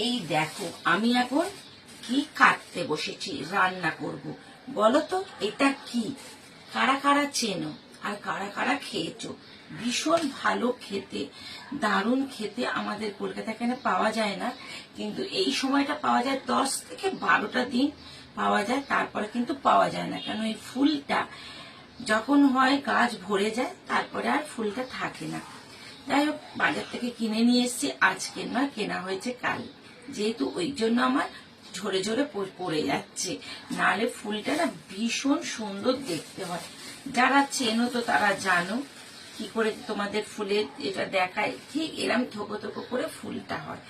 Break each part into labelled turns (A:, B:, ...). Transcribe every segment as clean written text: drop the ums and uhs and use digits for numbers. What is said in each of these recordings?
A: এই দেখো আমি এখন কি কাটতে বসেছি, রান্না করব। বলো তো এটা কি? কারা কারা চেনো আর কারা কারা খেয়েছো? ভীষণ ভালো খেতে, দারুণ খেতে। আমাদের কলকাতা এখানে পাওয়া যায় না, কিন্তু এই সময়টা পাওয়া যায়, 10 থেকে 12টা দিন পাওয়া যায়, তারপরে কিন্তু পাওয়া যায় না। কেন? এই ফুলটা যখন হয় গাছ ভরে যায়, তারপরে আর ফুলটা থাকে না। যাই হোক, বাজার থেকে কিনে নিয়ে এসেছি, আজকে নয়, কেনা হয়েছে কাল। যেহেতু ওই জন্য আমার ঝরে ঝরে পড়ে যাচ্ছে, নাহলে ফুলটা না ভীষণ সুন্দর দেখতে হয়। যারা চেনো তো তারা জানো কি করে তোমাদের ফুলের এটা দেখায়, ঠিক এরম থোকো থোকো করে ফুলটা হয়।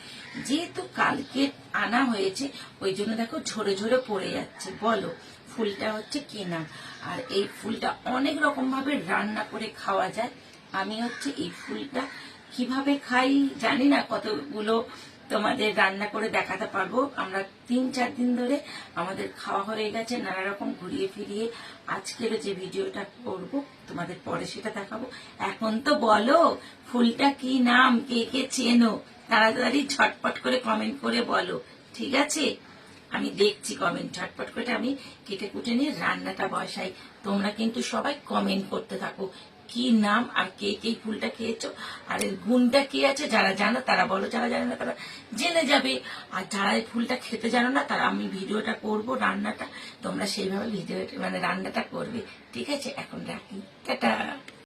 A: যেহেতু কালকে আনা হয়েছে, ওই জন্য দেখো ঝরে ঝরে পড়ে যাচ্ছে। বলো ফুলটা হচ্ছে কেনা, আর এই ফুলটা অনেক রকম ভাবে রান্না করে খাওয়া যায়। আমি হচ্ছে এই ফুলটা কিভাবে খাই জানি না, কতগুলো তোমাদের রান্না করে দেখাতে পারবো। আমরা 3-4 দিন ধরে আমাদের খাওয়া হয়ে গেছে নানা রকম ঘুরিয়ে ফিরিয়ে। আজকের যে ভিডিওটা করব তোমাদের পরে সেটা দেখাবো। এখন তো বলো ফুলটা কি নাম, কে কে চেনো? তাড়াতাড়ি ঝটপট করে কমেন্ট করে বলো, ঠিক আছে? আমি দেখছি কমেন্ট, ঝটপট করে আমি কেটে কুটে নিয়ে রান্নাটা বসাই। তোমরা কিন্তু সবাই কমেন্ট করতে থাকো কি নাম আর কে কে ফুলটা খেয়েছো, আর এর গুণটা কি আছে। যারা জানো তারা বলো, যারা জানে না তারা জেনে যাবে। আর যারা এই ফুলটা খেতে জানো না, তারা আমি ভিডিওটা করব রান্নাটা, তোমরা সেইভাবে ভিডিও রান্নাটা করবে, ঠিক আছে? এখন রাখি, টাটা।